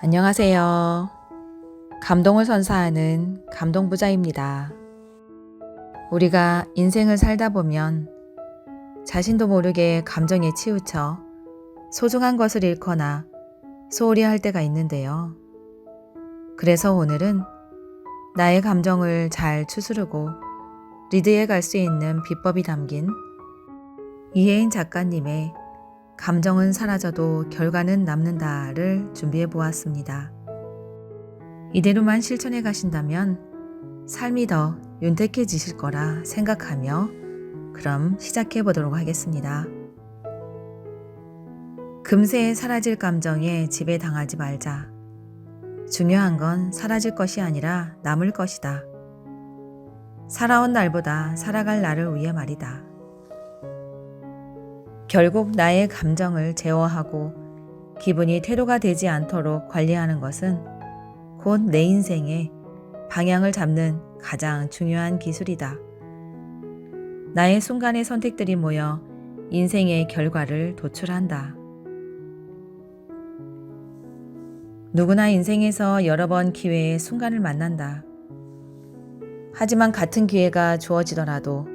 안녕하세요. 감동을 선사하는 감동부자입니다. 우리가 인생을 살다 보면 자신도 모르게 감정에 치우쳐 소중한 것을 잃거나 소홀히 할 때가 있는데요. 그래서 오늘은 나의 감정을 잘 추스르고 리드해 갈 수 있는 비법이 담긴 이혜인 작가님의 감정은 사라져도 결과는 남는다를 준비해 보았습니다. 이대로만 실천해 가신다면 삶이 더 윤택해지실 거라 생각하며 그럼 시작해 보도록 하겠습니다. 금세 사라질 감정에 지배당하지 말자. 중요한 건 사라질 것이 아니라 남을 것이다. 살아온 날보다 살아갈 날을 위해 말이다. 결국 나의 감정을 제어하고 기분이 태도가 되지 않도록 관리하는 것은 곧 내 인생의 방향을 잡는 가장 중요한 기술이다. 나의 순간의 선택들이 모여 인생의 결과를 도출한다. 누구나 인생에서 여러 번 기회의 순간을 만난다. 하지만 같은 기회가 주어지더라도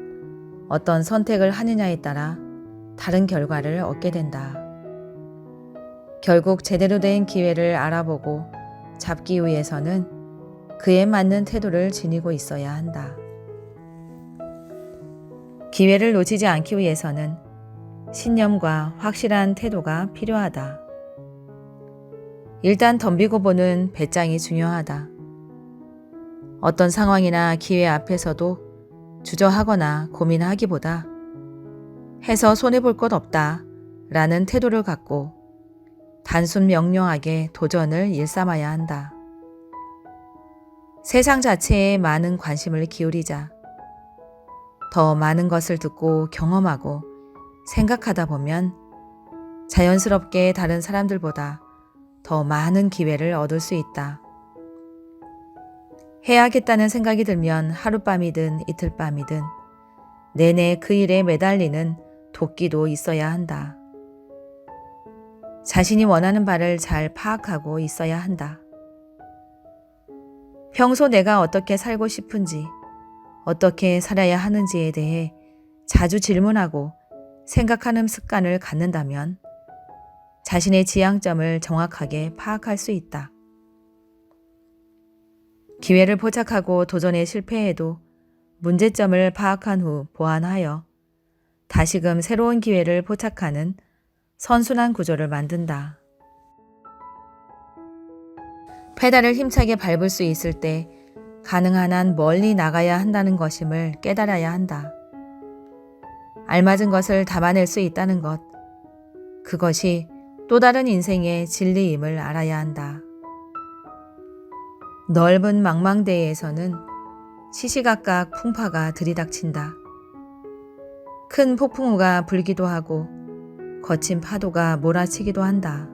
어떤 선택을 하느냐에 따라 다른 결과를 얻게 된다. 결국 제대로 된 기회를 알아보고 잡기 위해서는 그에 맞는 태도를 지니고 있어야 한다. 기회를 놓치지 않기 위해서는 신념과 확실한 태도가 필요하다. 일단 덤비고 보는 배짱이 중요하다. 어떤 상황이나 기회 앞에서도 주저하거나 고민하기보다 해서 손해볼 것 없다 라는 태도를 갖고 단순 명료하게 도전을 일삼아야 한다. 세상 자체에 많은 관심을 기울이자. 더 많은 것을 듣고 경험하고 생각하다 보면 자연스럽게 다른 사람들보다 더 많은 기회를 얻을 수 있다. 해야겠다는 생각이 들면 하룻밤이든 이틀밤이든 내내 그 일에 매달리는 도끼도 있어야 한다. 자신이 원하는 바를 잘 파악하고 있어야 한다. 평소 내가 어떻게 살고 싶은지, 어떻게 살아야 하는지에 대해 자주 질문하고 생각하는 습관을 갖는다면 자신의 지향점을 정확하게 파악할 수 있다. 기회를 포착하고 도전에 실패해도 문제점을 파악한 후 보완하여 다시금 새로운 기회를 포착하는 선순환 구조를 만든다. 페달을 힘차게 밟을 수 있을 때 가능한 한 멀리 나가야 한다는 것임을 깨달아야 한다. 알맞은 것을 담아낼 수 있다는 것, 그것이 또 다른 인생의 진리임을 알아야 한다. 넓은 망망대해에서는 시시각각 풍파가 들이닥친다. 큰 폭풍우가 불기도 하고 거친 파도가 몰아치기도 한다.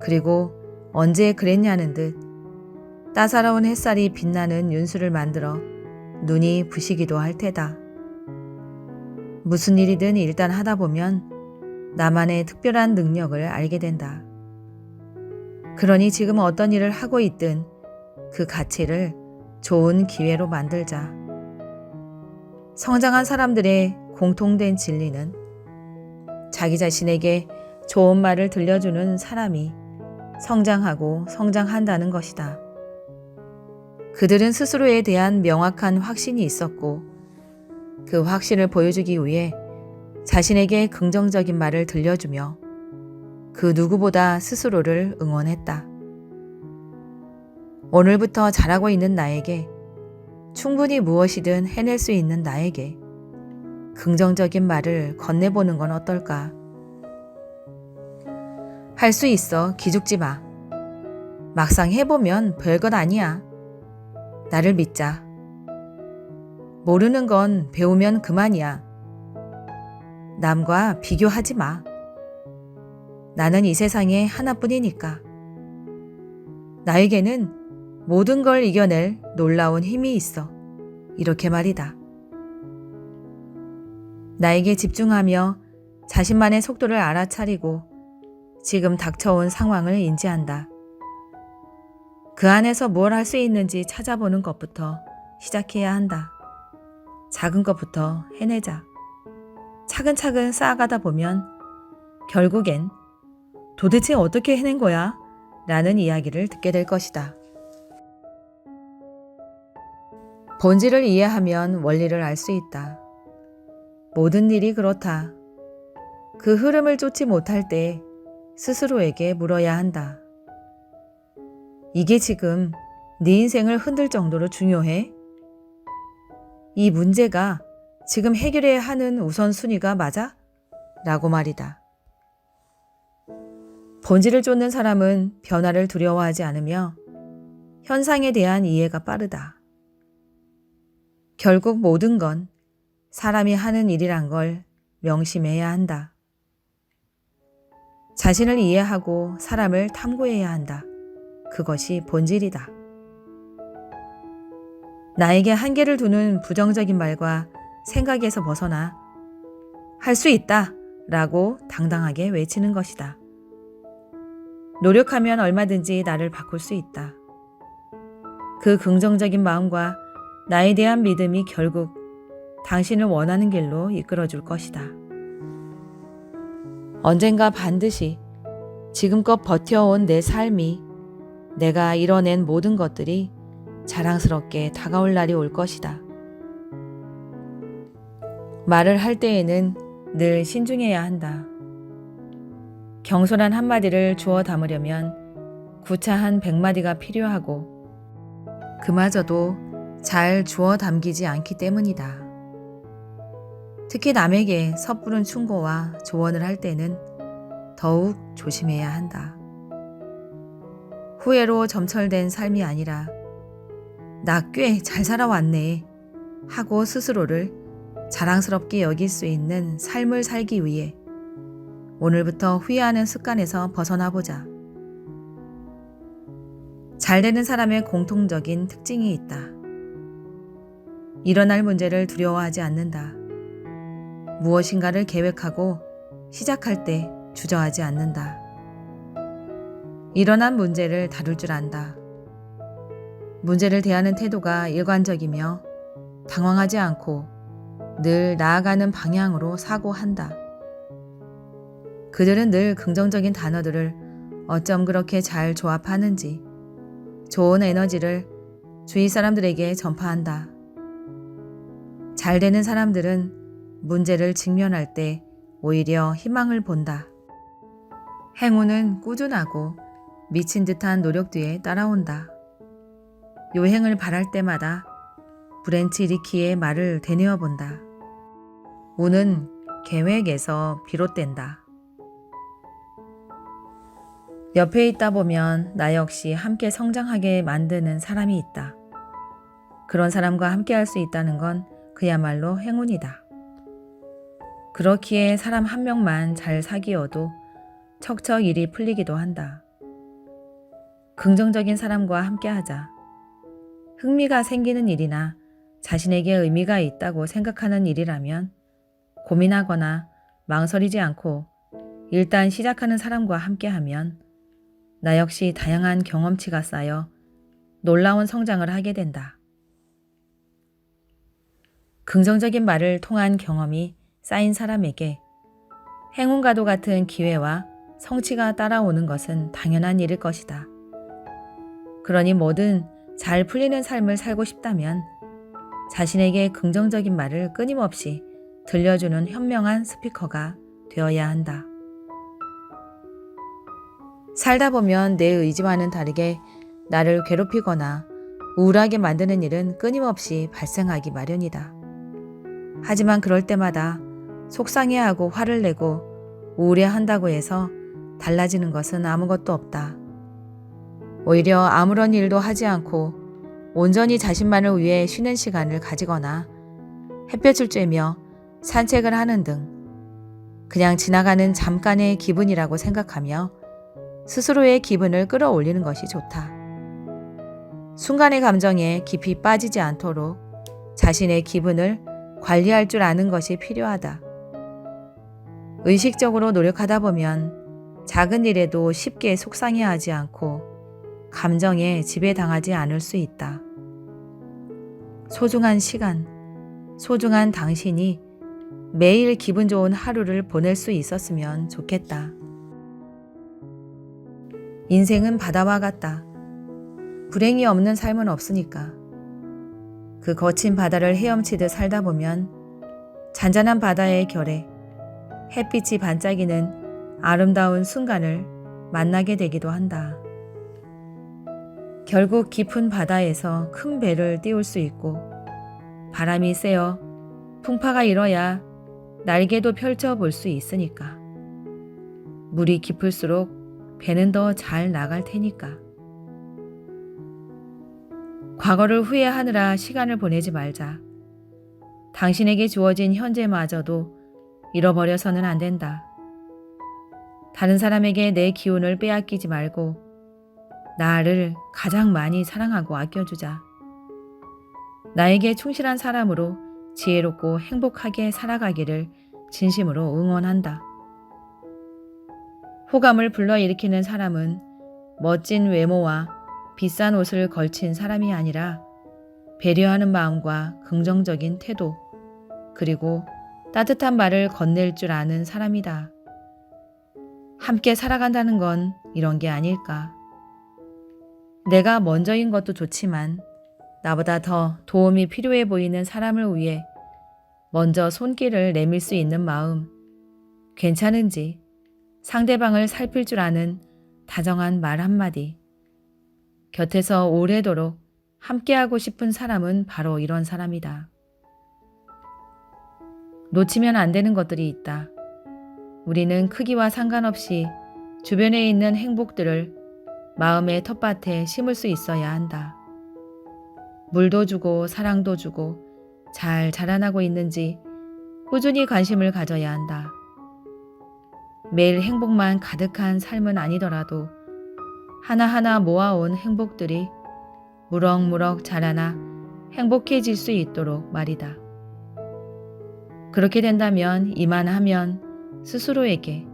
그리고 언제 그랬냐는 듯 따사로운 햇살이 빛나는 윤수를 만들어 눈이 부시기도 할 테다. 무슨 일이든 일단 하다 보면 나만의 특별한 능력을 알게 된다. 그러니 지금 어떤 일을 하고 있든 그 가치를 좋은 기회로 만들자. 성장한 사람들의 공통된 진리는 자기 자신에게 좋은 말을 들려주는 사람이 성장하고 성장한다는 것이다. 그들은 스스로에 대한 명확한 확신이 있었고 그 확신을 보여주기 위해 자신에게 긍정적인 말을 들려주며 그 누구보다 스스로를 응원했다. 오늘부터 잘하고 있는 나에게, 충분히 무엇이든 해낼 수 있는 나에게 긍정적인 말을 건네보는 건 어떨까? 할 수 있어, 기죽지 마. 막상 해보면 별것 아니야. 나를 믿자. 모르는 건 배우면 그만이야. 남과 비교하지 마. 나는 이 세상에 하나뿐이니까. 나에게는 모든 걸 이겨낼 놀라운 힘이 있어. 이렇게 말이다. 나에게 집중하며 자신만의 속도를 알아차리고 지금 닥쳐온 상황을 인지한다. 그 안에서 뭘 할 수 있는지 찾아보는 것부터 시작해야 한다. 작은 것부터 해내자. 차근차근 쌓아가다 보면 결국엔 도대체 어떻게 해낸 거야? 라는 이야기를 듣게 될 것이다. 본질을 이해하면 원리를 알 수 있다. 모든 일이 그렇다. 그 흐름을 쫓지 못할 때 스스로에게 물어야 한다. 이게 지금 네 인생을 흔들 정도로 중요해? 이 문제가 지금 해결해야 하는 우선순위가 맞아? 라고 말이다. 본질을 쫓는 사람은 변화를 두려워하지 않으며 현상에 대한 이해가 빠르다. 결국 모든 건 사람이 하는 일이란 걸 명심해야 한다. 자신을 이해하고 사람을 탐구해야 한다. 그것이 본질이다. 나에게 한계를 두는 부정적인 말과 생각에서 벗어나 할 수 있다 라고 당당하게 외치는 것이다. 노력하면 얼마든지 나를 바꿀 수 있다. 그 긍정적인 마음과 나에 대한 믿음이 결국 당신을 원하는 길로 이끌어줄 것이다. 언젠가 반드시 지금껏 버텨온 내 삶이, 내가 이뤄낸 모든 것들이 자랑스럽게 다가올 날이 올 것이다. 말을 할 때에는 늘 신중해야 한다. 경솔한 한마디를 주워 담으려면 구차한 100마디가 필요하고 그마저도 잘 주워 담기지 않기 때문이다. 특히 남에게 섣부른 충고와 조언을 할 때는 더욱 조심해야 한다. 후회로 점철된 삶이 아니라 나 꽤 잘 살아왔네 하고 스스로를 자랑스럽게 여길 수 있는 삶을 살기 위해 오늘부터 후회하는 습관에서 벗어나보자. 잘 되는 사람의 공통적인 특징이 있다. 일어날 문제를 두려워하지 않는다. 무엇인가를 계획하고 시작할 때 주저하지 않는다. 일어난 문제를 다룰 줄 안다. 문제를 대하는 태도가 일관적이며 당황하지 않고 늘 나아가는 방향으로 사고한다. 그들은 늘 긍정적인 단어들을 어쩜 그렇게 잘 조합하는지 좋은 에너지를 주위 사람들에게 전파한다. 잘 되는 사람들은 문제를 직면할 때 오히려 희망을 본다. 행운은 꾸준하고 미친 듯한 노력 뒤에 따라온다. 요행을 바랄 때마다 브렌치 리키의 말을 되뇌어 본다. 운은 계획에서 비롯된다. 옆에 있다 보면 나 역시 함께 성장하게 만드는 사람이 있다. 그런 사람과 함께 할 수 있다는 건 그야말로 행운이다. 그렇기에 사람 한 명만 잘 사귀어도 척척 일이 풀리기도 한다. 긍정적인 사람과 함께하자. 흥미가 생기는 일이나 자신에게 의미가 있다고 생각하는 일이라면 고민하거나 망설이지 않고 일단 시작하는 사람과 함께하면 나 역시 다양한 경험치가 쌓여 놀라운 성장을 하게 된다. 긍정적인 말을 통한 경험이 쌓인 사람에게 행운과도 같은 기회와 성취가 따라오는 것은 당연한 일일 것이다. 그러니 뭐든 잘 풀리는 삶을 살고 싶다면 자신에게 긍정적인 말을 끊임없이 들려주는 현명한 스피커가 되어야 한다. 살다 보면 내 의지와는 다르게 나를 괴롭히거나 우울하게 만드는 일은 끊임없이 발생하기 마련이다. 하지만 그럴 때마다 속상해하고 화를 내고 우울해한다고 해서 달라지는 것은 아무것도 없다. 오히려 아무런 일도 하지 않고 온전히 자신만을 위해 쉬는 시간을 가지거나 햇볕을 쬐며 산책을 하는 등 그냥 지나가는 잠깐의 기분이라고 생각하며 스스로의 기분을 끌어올리는 것이 좋다. 순간의 감정에 깊이 빠지지 않도록 자신의 기분을 관리할 줄 아는 것이 필요하다. 의식적으로 노력하다 보면 작은 일에도 쉽게 속상해하지 않고 감정에 지배당하지 않을 수 있다. 소중한 시간, 소중한 당신이 매일 기분 좋은 하루를 보낼 수 있었으면 좋겠다. 인생은 바다와 같다. 불행이 없는 삶은 없으니까. 그 거친 바다를 헤엄치듯 살다 보면 잔잔한 바다의 결에 햇빛이 반짝이는 아름다운 순간을 만나게 되기도 한다. 결국 깊은 바다에서 큰 배를 띄울 수 있고 바람이 세어 풍파가 일어야 날개도 펼쳐 볼 수 있으니까. 물이 깊을수록 배는 더 잘 나갈 테니까. 과거를 후회하느라 시간을 보내지 말자. 당신에게 주어진 현재마저도 잃어버려서는 안 된다. 다른 사람에게 내 기운을 빼앗기지 말고 나를 가장 많이 사랑하고 아껴주자. 나에게 충실한 사람으로 지혜롭고 행복하게 살아가기를 진심으로 응원한다. 호감을 불러일으키는 사람은 멋진 외모와 비싼 옷을 걸친 사람이 아니라 배려하는 마음과 긍정적인 태도, 그리고 따뜻한 말을 건넬 줄 아는 사람이다. 함께 살아간다는 건 이런 게 아닐까. 내가 먼저인 것도 좋지만 나보다 더 도움이 필요해 보이는 사람을 위해 먼저 손길을 내밀 수 있는 마음, 괜찮은지 상대방을 살필 줄 아는 다정한 말 한마디, 곁에서 오래도록 함께하고 싶은 사람은 바로 이런 사람이다. 놓치면 안 되는 것들이 있다. 우리는 크기와 상관없이 주변에 있는 행복들을 마음의 텃밭에 심을 수 있어야 한다. 물도 주고 사랑도 주고 잘 자라나고 있는지 꾸준히 관심을 가져야 한다. 매일 행복만 가득한 삶은 아니더라도 하나하나 모아온 행복들이 무럭무럭 자라나 행복해질 수 있도록 말이다. 그렇게 된다면 이만하면 스스로에게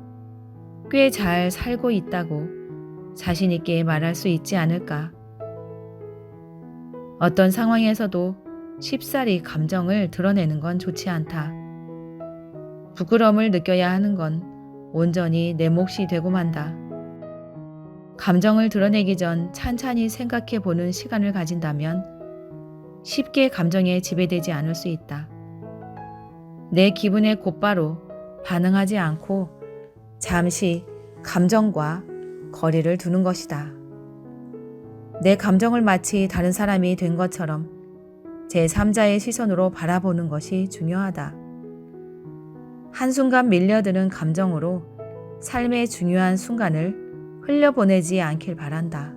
꽤 잘 살고 있다고 자신 있게 말할 수 있지 않을까. 어떤 상황에서도 쉽사리 감정을 드러내는 건 좋지 않다. 부끄러움을 느껴야 하는 건 온전히 내 몫이 되고 만다. 감정을 드러내기 전 찬찬히 생각해 보는 시간을 가진다면 쉽게 감정에 지배되지 않을 수 있다. 내 기분에 곧바로 반응하지 않고 잠시 감정과 거리를 두는 것이다. 내 감정을 마치 다른 사람이 된 것처럼 제3자의 시선으로 바라보는 것이 중요하다. 한순간 밀려드는 감정으로 삶의 중요한 순간을 흘려보내지 않길 바란다.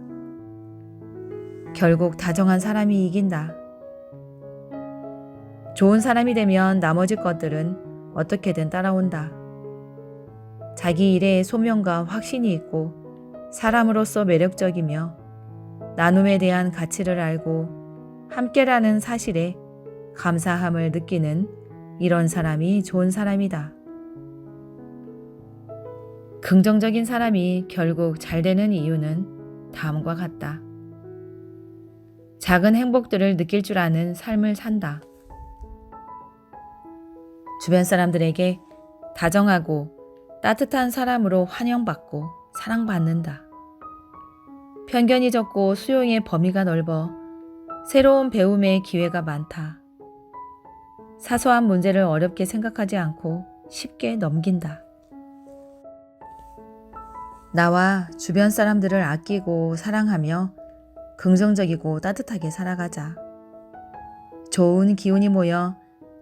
결국 다정한 사람이 이긴다. 좋은 사람이 되면 나머지 것들은 어떻게든 따라온다. 자기 일에 소명과 확신이 있고 사람으로서 매력적이며 나눔에 대한 가치를 알고 함께라는 사실에 감사함을 느끼는 이런 사람이 좋은 사람이다. 긍정적인 사람이 결국 잘 되는 이유는 다음과 같다. 작은 행복들을 느낄 줄 아는 삶을 산다. 주변 사람들에게 다정하고 따뜻한 사람으로 환영받고 사랑받는다. 편견이 적고 수용의 범위가 넓어 새로운 배움의 기회가 많다. 사소한 문제를 어렵게 생각하지 않고 쉽게 넘긴다. 나와 주변 사람들을 아끼고 사랑하며 긍정적이고 따뜻하게 살아가자. 좋은 기운이 모여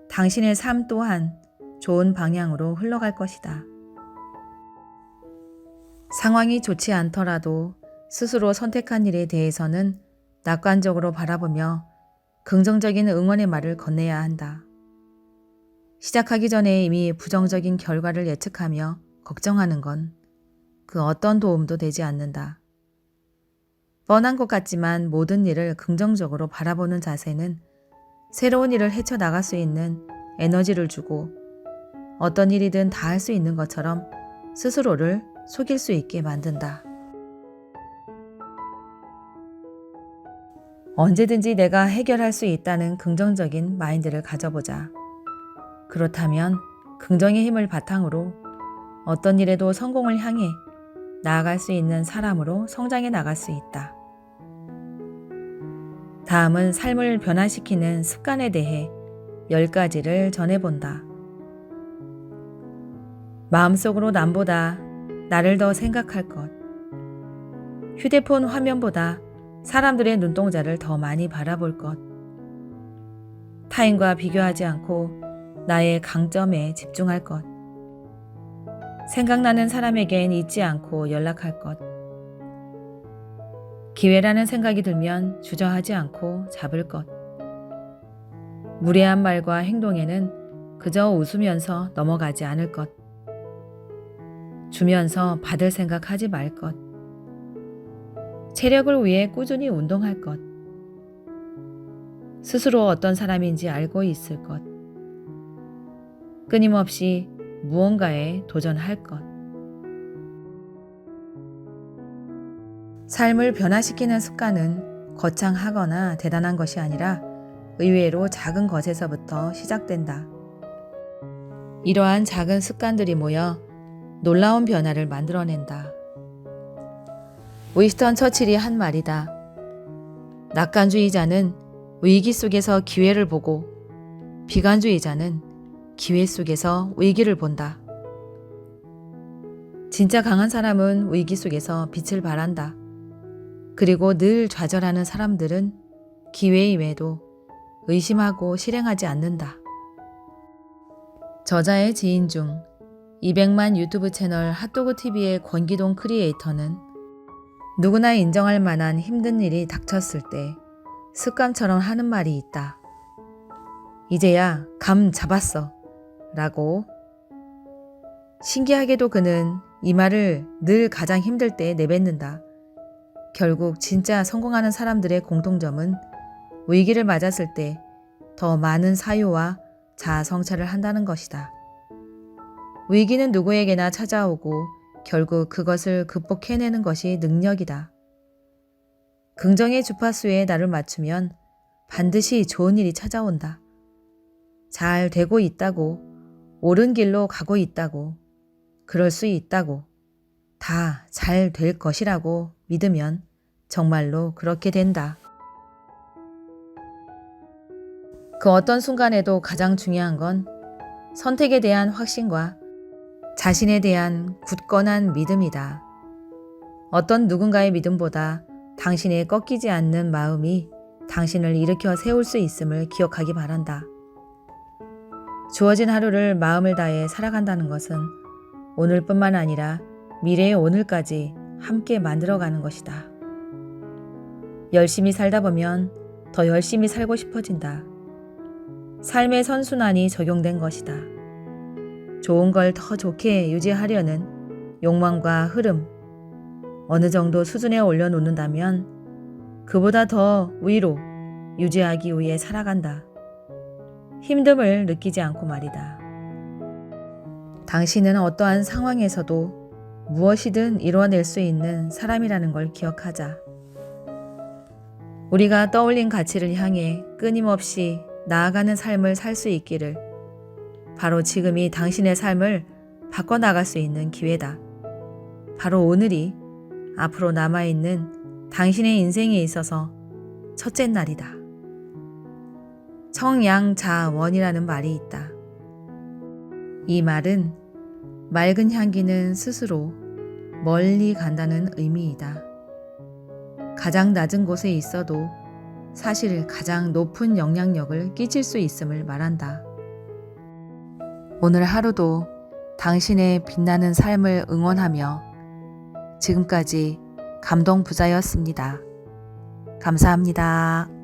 당신의 삶 또한 좋은 방향으로 흘러갈 것이다. 상황이 좋지 않더라도 스스로 선택한 일에 대해서는 낙관적으로 바라보며 긍정적인 응원의 말을 건네야 한다. 시작하기 전에 이미 부정적인 결과를 예측하며 걱정하는 건 그 어떤 도움도 되지 않는다. 뻔한 것 같지만 모든 일을 긍정적으로 바라보는 자세는 새로운 일을 헤쳐나갈 수 있는 에너지를 주고 어떤 일이든 다 할 수 있는 것처럼 스스로를 속일 수 있게 만든다. 언제든지 내가 해결할 수 있다는 긍정적인 마인드를 가져보자. 그렇다면 긍정의 힘을 바탕으로 어떤 일에도 성공을 향해 나아갈 수 있는 사람으로 성장해 나갈 수 있다. 다음은 삶을 변화시키는 습관에 대해 10가지를 전해본다. 마음속으로 남보다 나를 더 생각할 것. 휴대폰 화면보다 사람들의 눈동자를 더 많이 바라볼 것. 타인과 비교하지 않고 나의 강점에 집중할 것. 생각나는 사람에겐 잊지 않고 연락할 것. 기회라는 생각이 들면 주저하지 않고 잡을 것. 무례한 말과 행동에는 그저 웃으면서 넘어가지 않을 것. 주면서 받을 생각하지 말 것. 체력을 위해 꾸준히 운동할 것. 스스로 어떤 사람인지 알고 있을 것. 끊임없이 무언가에 도전할 것. 삶을 변화시키는 습관은 거창하거나 대단한 것이 아니라 의외로 작은 것에서부터 시작된다. 이러한 작은 습관들이 모여 놀라운 변화를 만들어낸다. 위스턴 처칠이 한 말이다. 낙관주의자는 위기 속에서 기회를 보고 비관주의자는 기회 속에서 위기를 본다. 진짜 강한 사람은 위기 속에서 빛을 발한다. 그리고 늘 좌절하는 사람들은 기회임에도 의심하고 실행하지 않는다. 저자의 지인 중 200만 유튜브 채널 핫도그TV의 권기동 크리에이터는 누구나 인정할 만한 힘든 일이 닥쳤을 때 습관처럼 하는 말이 있다. 이제야 감 잡았어 라고. 신기하게도 그는 이 말을 늘 가장 힘들 때 내뱉는다. 결국 진짜 성공하는 사람들의 공통점은 위기를 맞았을 때 더 많은 사유와 자아 성찰을 한다는 것이다. 위기는 누구에게나 찾아오고 결국 그것을 극복해내는 것이 능력이다. 긍정의 주파수에 나를 맞추면 반드시 좋은 일이 찾아온다. 잘 되고 있다고, 옳은 길로 가고 있다고, 그럴 수 있다고, 다 잘 될 것이라고 믿으면 정말로 그렇게 된다. 그 어떤 순간에도 가장 중요한 건 선택에 대한 확신과 자신에 대한 굳건한 믿음이다. 어떤 누군가의 믿음보다 당신의 꺾이지 않는 마음이 당신을 일으켜 세울 수 있음을 기억하기 바란다. 주어진 하루를 마음을 다해 살아간다는 것은 오늘뿐만 아니라 미래의 오늘까지 함께 만들어가는 것이다. 열심히 살다 보면 더 열심히 살고 싶어진다. 삶의 선순환이 적용된 것이다. 좋은 걸 더 좋게 유지하려는 욕망과 흐름, 어느 정도 수준에 올려놓는다면 그보다 더 위로 유지하기 위해 살아간다. 힘듦을 느끼지 않고 말이다. 당신은 어떠한 상황에서도 무엇이든 이뤄낼 수 있는 사람이라는 걸 기억하자. 우리가 떠올린 가치를 향해 끊임없이 나아가는 삶을 살 수 있기를. 바로 지금이 당신의 삶을 바꿔나갈 수 있는 기회다. 바로 오늘이 앞으로 남아있는 당신의 인생에 있어서 첫째 날이다. 청양자원이라는 말이 있다. 이 말은 맑은 향기는 스스로 멀리 간다는 의미이다. 가장 낮은 곳에 있어도 사실 가장 높은 영향력을 끼칠 수 있음을 말한다. 오늘 하루도 당신의 빛나는 삶을 응원하며 지금까지 감동부자였습니다. 감사합니다.